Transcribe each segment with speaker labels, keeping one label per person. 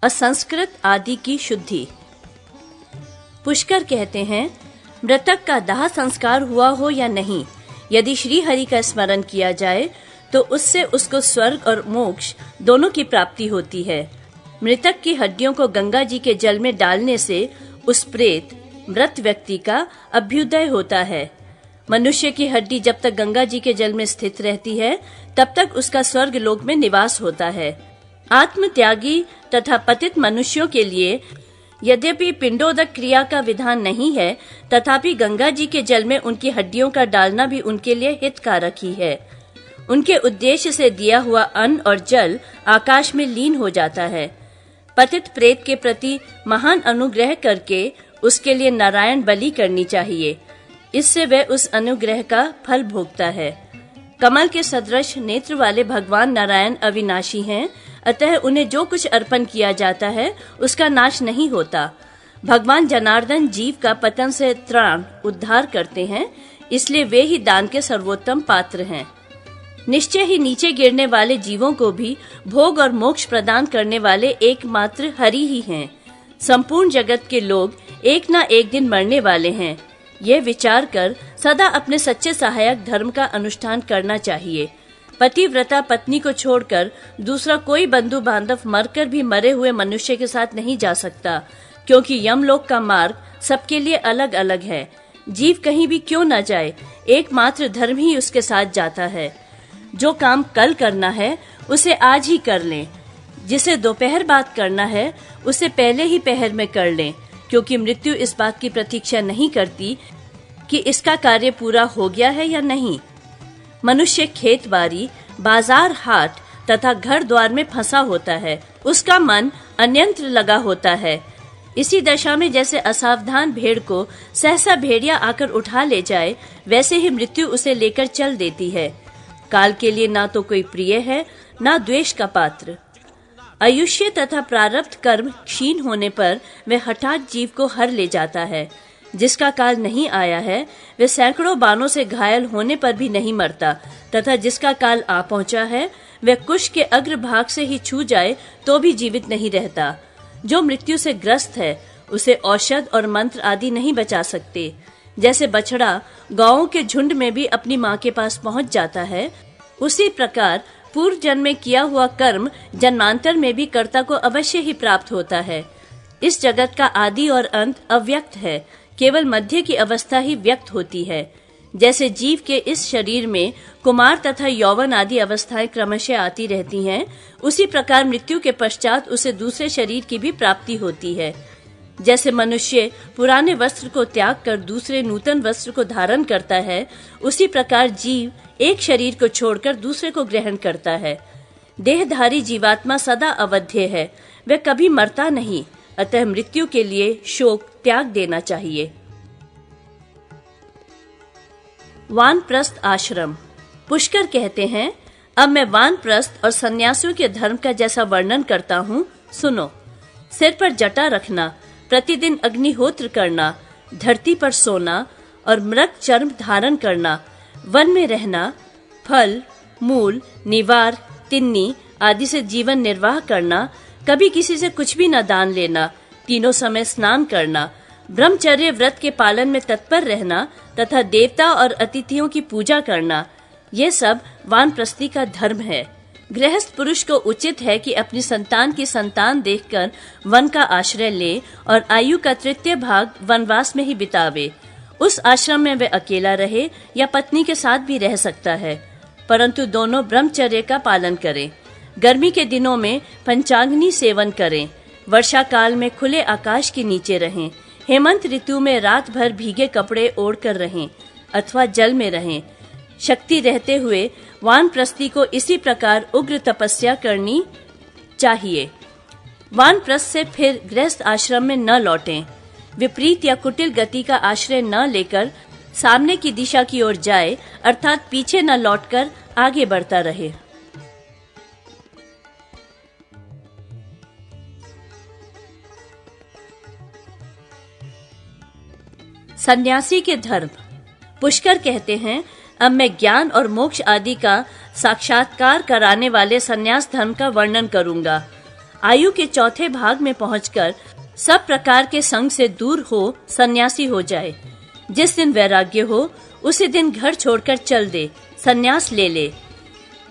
Speaker 1: असंस्कृत आदि की शुद्धि। पुष्कर कहते हैं, मृतक का दाह संस्कार हुआ हो या नहीं, यदि श्री हरि का स्मरण किया जाए तो उससे उसको स्वर्ग और मोक्ष दोनों की प्राप्ति होती है। मृतक की हड्डियों को गंगा जी के जल में डालने से उस प्रेत मृत व्यक्ति का अभ्युदय होता है। मनुष्य की हड्डी जब तक गंगा जी के जल में स्थित रहती है तब तक उसका स्वर्ग लोक में निवास होता है। आत्मत्यागी तथा पतित मनुष्यों के लिए यद्यपि पिंडोदक क्रिया का विधान नहीं है, तथापि गंगा जी के जल में उनकी हड्डियों का डालना भी उनके लिए हितकारक ही है। उनके उद्देश्य से दिया हुआ अन्न और जल आकाश में लीन हो जाता है। पतित प्रेत के प्रति महान अनुग्रह करके उसके लिए नारायण बलि करनी चाहिए, इससे वह उस अनुग्रह का फल भोगता है। कमल के सदृश नेत्र वाले भगवान नारायण अविनाशी हैं, अतः उन्हें जो कुछ अर्पण किया जाता है उसका नाश नहीं होता। भगवान जनार्दन जीव का पतन से त्राण उद्धार करते हैं, इसलिए वे ही दान के सर्वोत्तम पात्र हैं। निश्चय ही नीचे गिरने वाले जीवों को भी भोग और मोक्ष प्रदान करने वाले एकमात्र हरि ही हैं। संपूर्ण जगत के लोग एक न एक दिन मरने वाले हैं। यह विचार कर सदा अपने सच्चे सहायक धर्म का अनुष्ठान करना चाहिए। पतिव्रता पत्नी को छोड़कर दूसरा कोई बंधु बांधव मरकर भी मरे हुए मनुष्य के साथ नहीं जा सकता, क्योंकि यमलोक का मार्ग सबके लिए अलग अलग है। जीव कहीं भी क्यों न जाए, एकमात्र धर्म ही उसके साथ जाता है। जो काम कल करना है उसे आज ही कर लें, जिसे दोपहर बाद करना है उसे पहले ही पहर में कर लें, क्योंकि मृत्यु इस बात की प्रतीक्षा नहीं करती कि इसका कार्य पूरा हो गया है या नहीं। मनुष्य खेत बाड़ी, बाजार हाट तथा घर द्वार में फंसा होता है, उसका मन अन्यंत्र लगा होता है। इसी दशा में जैसे असावधान भेड़ को सहसा भेड़िया आकर उठा ले जाए, वैसे ही मृत्यु उसे लेकर चल देती है। काल के लिए ना तो कोई प्रिय है, ना द्वेष का पात्र। आयुष्य तथा प्रारब्ध कर्म क्षीण होने पर वह हठात जीव को हर ले जाता है। जिसका काल नहीं आया है वह सैकड़ों बाणों से घायल होने पर भी नहीं मरता, तथा जिसका काल आ पहुंचा है वह कुश के अग्रभाग से ही छू जाए तो भी जीवित नहीं रहता। जो मृत्यु से ग्रस्त है उसे औषध और मंत्र आदि नहीं बचा सकते। जैसे बछड़ा गायों के झुंड में भी अपनी माँ के पास पहुंच जाता है, उसी प्रकार पूर्व जन्म में किया हुआ कर्म जन्मांतर में भी कर्ता को अवश्य ही प्राप्त होता है। इस जगत का आदि और अंत अव्यक्त है, केवल मध्य की अवस्था ही व्यक्त होती है। जैसे जीव के इस शरीर में कुमार तथा यौवन आदि अवस्थाएं क्रमशः आती रहती हैं, उसी प्रकार मृत्यु के पश्चात उसे दूसरे शरीर की भी प्राप्ति होती है। जैसे मनुष्य पुराने वस्त्र को त्याग कर दूसरे नूतन वस्त्र को धारण करता है, उसी प्रकार जीव एक शरीर को छोड़कर दूसरे को ग्रहण करता है। देहधारी जीवात्मा सदा अवध्य है, वह कभी मरता नहीं, अतः मृत्यु के लिए शोक त्याग देना चाहिए। वानप्रस्थ आश्रम। पुष्कर कहते हैं, अब मैं वानप्रस्थ और सन्यासियों के धर्म का जैसा वर्णन करता हूँ, सुनो। सिर पर जटा रखना, प्रतिदिन अग्निहोत्र करना, धरती पर सोना और मृग चर्म धारण करना, वन में रहना, फल, मूल, निवार, तिन्नी आदि से जीवन निर्वाह करना, कभी किसी से कुछ भी न दान लेना, तीनों समय स्नान करना, ब्रह्मचर्य व्रत के पालन में तत्पर रहना तथा देवता और अतिथियों की पूजा करना, ये सब वानप्रस्थी का धर्म है। गृहस्थ पुरुष को उचित है कि अपनी संतान की संतान देखकर वन का आश्रय ले और आयु का तृतीय भाग वनवास में ही बितावे। उस आश्रम में वह अकेला रहे या पत्नी के साथ भी रह सकता है, परंतु दोनों ब्रह्मचर्य का पालन करें। गर्मी के दिनों में पंचाग्नि सेवन करें, वर्षा काल में खुले आकाश के नीचे रहें, हेमंत ऋतु में रात भर भीगे कपड़े ओढ़कर रहें अथवा जल में रहें। शक्ति रहते हुए वानप्रस्थी को इसी प्रकार उग्र तपस्या करनी चाहिए। वानप्रस्थ से फिर गृहस्थ आश्रम में न लौटें। विपरीत या कुटिल गति का आश्रय न लेकर सामने की दिशा की ओर जाए, अर्थात पीछे न लौटकर आगे बढ़ता रहे। सन्यासी के धर्म। पुष्कर कहते हैं, अब मैं ज्ञान और मोक्ष आदि का साक्षात्कार कराने वाले सन्यास धर्म का वर्णन करूंगा। आयु के चौथे भाग में पहुंचकर सब प्रकार के संग से दूर हो सन्यासी हो जाए। जिस दिन वैराग्य हो उसी दिन घर छोड़कर चल दे, सन्यास ले ले।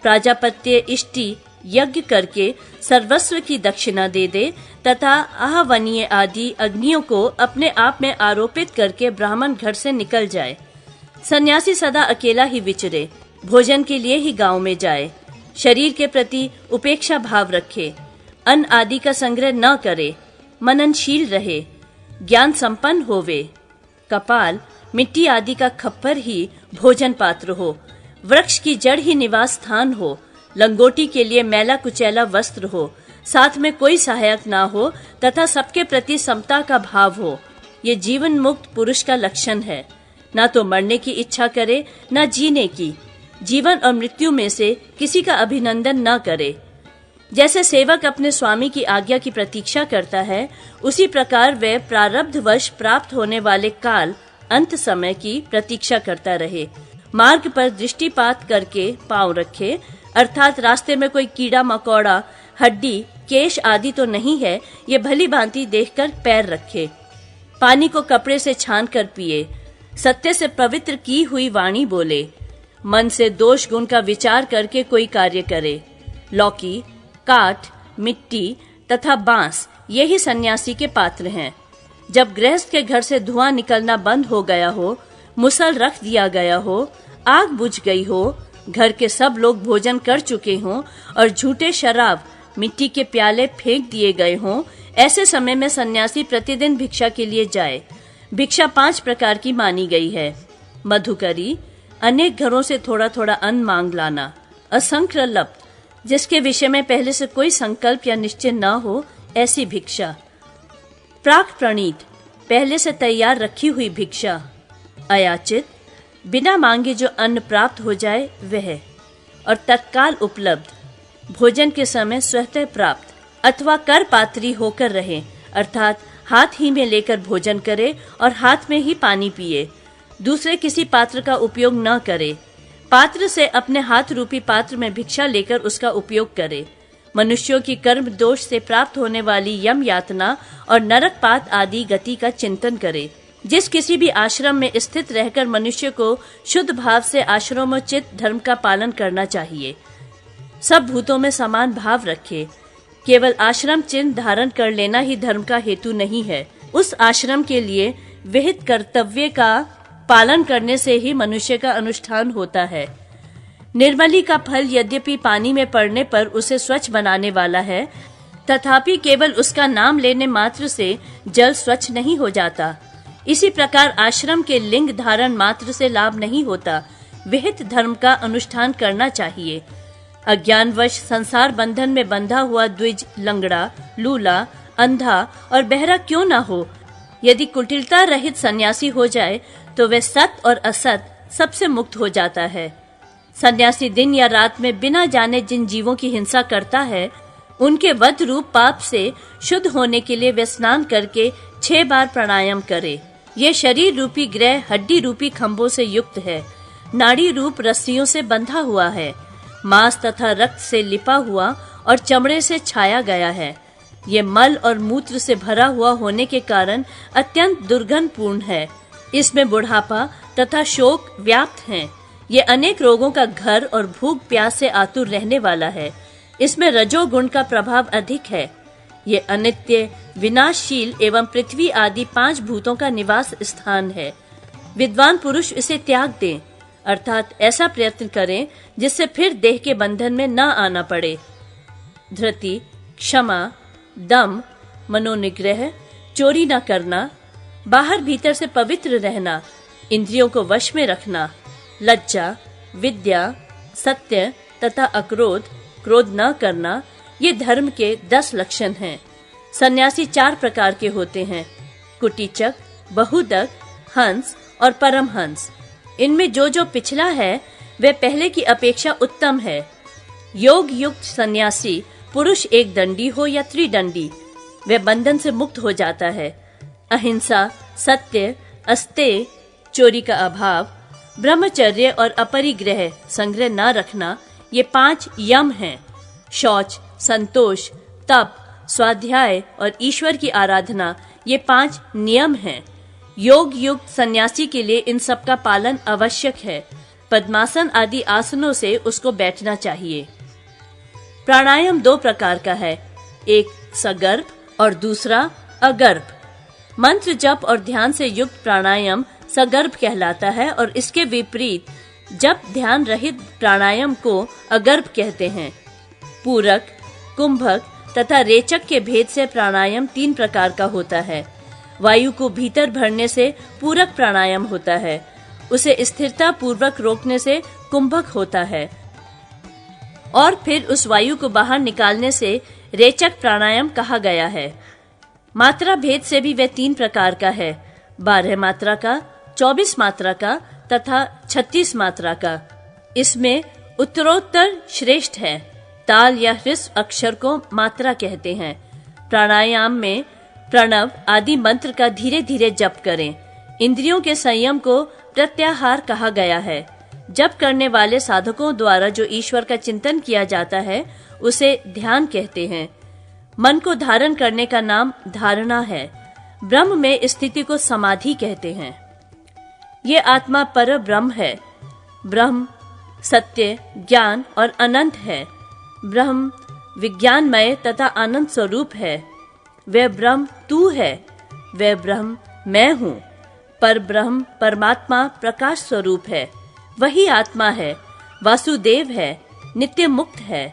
Speaker 1: प्राजापत्य इष्टि यज्ञ करके सर्वस्व की दक्षिणा दे दे तथा आहवनीय आदि अग्नियों को अपने आप में आरोपित करके ब्राह्मण घर से निकल जाए। सन्यासी सदा अकेला ही विचरे, भोजन के लिए ही गांव में जाए, शरीर के प्रति उपेक्षा भाव रखे, अन्न आदि का संग्रह न करे, मननशील रहे, ज्ञान संपन्न होवे। कपाल मिट्टी आदि का खप्पर ही भोजन पात्र हो, वृक्ष की जड़ ही निवास स्थान हो, लंगोटी के लिए मैला कुचैला वस्त्र हो, साथ में कोई सहायक ना हो तथा सबके प्रति समता का भाव हो। ये जीवन मुक्त पुरुष का लक्षण है। ना तो मरने की इच्छा करे न जीने की, जीवन और मृत्यु में से किसी का अभिनंदन न करे। जैसे सेवक अपने स्वामी की आज्ञा की प्रतीक्षा करता है, उसी प्रकार वह प्रारब्धवश प्राप्त होने वाले काल अंत समय की प्रतीक्षा करता रहे। मार्ग पर दृष्टिपात करके पांव रखे, अर्थात रास्ते में कोई कीड़ा मकोड़ा, हड्डी, केश आदि तो नहीं है, ये भली भांति देखकर पैर रखे। पानी को कपड़े से छान कर पिए, सत्य से पवित्र की हुई वाणी बोले, मन से दोष गुण का विचार करके कोई कार्य करे। लौकी, काठ, मिट्टी तथा बांस यही सन्यासी के पात्र हैं। जब गृहस्थ के घर से धुआं निकलना बंद हो गया हो, मुसल रख दिया गया हो, आग बुझ गई हो, घर के सब लोग भोजन कर चुके हों और झूठे शराब, मिट्टी के प्याले फेंक दिए गए हों, ऐसे समय में सन्यासी प्रतिदिन भिक्षा के लिए जाए। भिक्षा 5 प्रकार की मानी गई है। मधुकरी, अनेक घरों से थोड़ा थोड़ा अन्न मांग लाना। असंक्रलप्त, जिसके विषय में पहले से कोई संकल्प या निश्चय न हो, ऐसी भिक्षा। प्राक प्रणीत, पहले से तैयार रखी हुई भिक्षा। अयाचित, बिना मांगे जो अन्न प्राप्त हो जाए वह। और तत्काल उपलब्ध, भोजन के समय स्वतः प्राप्त अथवा कर पात्री होकर रहे, अर्थात हाथ ही में लेकर भोजन करे और हाथ में ही पानी पिए, दूसरे किसी पात्र का उपयोग न करे। पात्र से अपने हाथ रूपी पात्र में भिक्षा लेकर उसका उपयोग करे। मनुष्यों की कर्म दोष से प्राप्त होने वाली यम यातना और नरकपात आदि गति का चिंतन करे। जिस किसी भी आश्रम में स्थित रहकर मनुष्य को शुद्ध भाव से आश्रमोचित धर्म का पालन करना चाहिए। सब भूतों में समान भाव रखे। केवल आश्रम चिन्ह धारण कर लेना ही धर्म का हेतु नहीं है। उस आश्रम के लिए विहित कर्तव्य का पालन करने से ही मनुष्य का अनुष्ठान होता है। निर्मली का फल यद्यपि पानी में पड़ने पर उसे स्वच्छ बनाने वाला है, तथापि केवल उसका नाम लेने मात्र से जल स्वच्छ नहीं हो जाता। इसी प्रकार आश्रम के लिंग धारण मात्र से लाभ नहीं होता, विहित धर्म का अनुष्ठान करना चाहिए। अज्ञानवश संसार बंधन में बंधा हुआ द्विज, लंगड़ा, लूला, अंधा और बहरा क्यों ना हो, यदि कुटिलता रहित सन्यासी हो जाए तो वह सत और असत सबसे मुक्त हो जाता है। सन्यासी दिन या रात में बिना जाने जिन जीवों की हिंसा करता है, उनके वध रूप पाप से शुद्ध होने के लिए वे स्नान करके 6 बार प्राणायाम करे। ये शरीर रूपी ग्रह हड्डी रूपी खंभों से युक्त है, नाड़ी रूप रस्सियों से बंधा हुआ है, मांस तथा रक्त से लिपा हुआ और चमड़े से छाया गया है। ये मल और मूत्र से भरा हुआ होने के कारण अत्यंत दुर्गंधपूर्ण है। इसमें बुढ़ापा तथा शोक व्याप्त हैं। ये अनेक रोगों का घर और भूख प्यास से आतुर रहने वाला है। इसमें रजोगुण का प्रभाव अधिक है। ये अनित्य, विनाशशील एवं पृथ्वी आदि 5 भूतों का निवास स्थान है। विद्वान पुरुष इसे त्याग दें, अर्थात ऐसा प्रयत्न करें जिससे फिर देह के बंधन में न आना पड़े। धृति, क्षमा, दम, मनोनिग्रह, चोरी न करना, बाहर भीतर से पवित्र रहना, इंद्रियों को वश में रखना, लज्जा, विद्या, सत्य तथा अक्रोध, क्रोध न करना, ये धर्म के 10 लक्षण हैं। सन्यासी 4 प्रकार के होते हैं: कुटीचक, बहुदक, हंस और परमहंस। इनमें जो पिछला है वह पहले की अपेक्षा उत्तम है। योग युक्त सन्यासी पुरुष एक दंडी हो या त्रिदंडी, वह बंधन से मुक्त हो जाता है। अहिंसा, सत्य, अस्तेय, चोरी का अभाव, ब्रह्मचर्य और अपरिग्रह, संग्रह न रखना, ये 5 यम हैं। शौच, संतोष, तप स्वाध्याय और ईश्वर की आराधना, ये 5 नियम हैं। योग युक्त सन्यासी के लिए इन सब का पालन आवश्यक है। पद्मासन आदि आसनों से उसको बैठना चाहिए। प्राणायाम 2 प्रकार का है, एक सगर्भ और दूसरा अगर्भ। मंत्र जप और ध्यान से युक्त प्राणायाम सगर्भ कहलाता है और इसके विपरीत जप ध्यान रहित प्राणायाम को अगर्भ कहते हैं। पूरक, कुंभक तथा रेचक के भेद से प्राणायाम 3 प्रकार का होता है। वायु को भीतर भरने से पूरक प्राणायाम होता है, उसे स्थिरता पूर्वक रोकने से कुंभक होता है और फिर उस वायु को बाहर निकालने से रेचक प्राणायाम कहा गया है। मात्रा भेद से भी वह 3 प्रकार का है, 12 मात्रा का, 24 मात्रा का तथा 36 मात्रा का। इसमें उत्तरोत्तर श्रेष्ठ है। ताल या ह्रस्व अक्षर को मात्रा कहते हैं। प्राणायाम में प्रणव आदि मंत्र का धीरे धीरे जप करें। इंद्रियों के संयम को प्रत्याहार कहा गया है। जप करने वाले साधकों द्वारा जो ईश्वर का चिंतन किया जाता है उसे ध्यान कहते हैं। मन को धारण करने का नाम धारणा है। ब्रह्म में स्थिति को समाधि कहते हैं। ये आत्मा पर ब्रह्म है। ब्रह्म सत्य, ज्ञान और अनंत है। ब्रह्म विज्ञानमय तथा आनंद स्वरूप है। वह ब्रह्म तू है, वह ब्रह्म मैं हूँ। पर ब्रह्म परमात्मा प्रकाश स्वरूप है, वही आत्मा है, वासुदेव है, नित्य मुक्त है।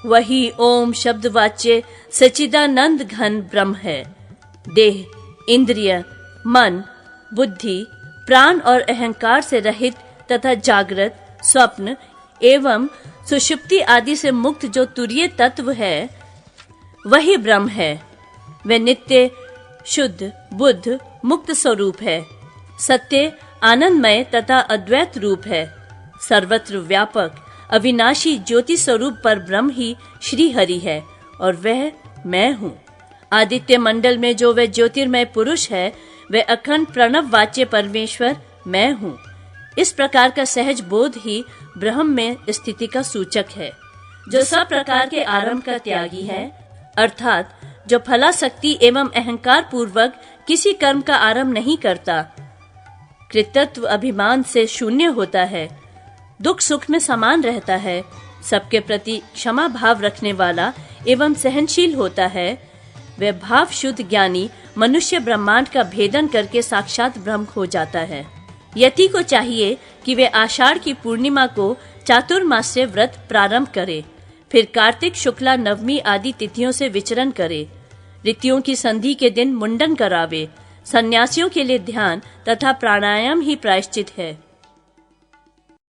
Speaker 1: वही ओम शब्द वाच्य सच्चिदानंद घन ब्रह्म है। देह, इंद्रिय, मन, बुद्धि, प्राण और अहंकार से रहित तथा जागृत, स्वप्न एवं सुषुप्ति आदि से मुक्त जो तुरीय तत्व है वही ब्रह्म है। वह नित्य, शुद्ध, बुद्ध, मुक्त स्वरूप है। सत्य, आनंदमय तथा अद्वैत रूप है। सर्वत्र व्यापक, अविनाशी ज्योति स्वरूप पर ब्रह्म ही श्री हरि है और वह मैं हूँ। आदित्य मंडल में जो वह ज्योतिर्मय पुरुष है वह अखंड प्रणव वाच्य परमेश्वर मैं हूँ। इस प्रकार का सहज बोध ही ब्रह्म में स्थिति का सूचक है। जो सब प्रकार के आरंभ का त्यागी है, अर्थात जो फलासक्ति एवं अहंकार पूर्वक किसी कर्म का आरंभ नहीं करता, कृतत्व अभिमान से शून्य होता है, दुख सुख में समान रहता है, सबके प्रति क्षमा भाव रखने वाला एवं सहनशील होता है, वह भाव शुद्ध ज्ञानी मनुष्य ब्रह्मांड का भेदन करके साक्षात ब्रह्म हो जाता है। यति को चाहिए कि वे आषाढ़ की पूर्णिमा को चातुर्मास्य व्रत प्रारंभ करे, फिर कार्तिक शुक्ला नवमी आदि तिथियों से विचरण करे, ऋतुओं की संधि के दिन मुंडन करावे। सन्यासियों के लिए ध्यान तथा प्राणायाम ही प्रायश्चित है।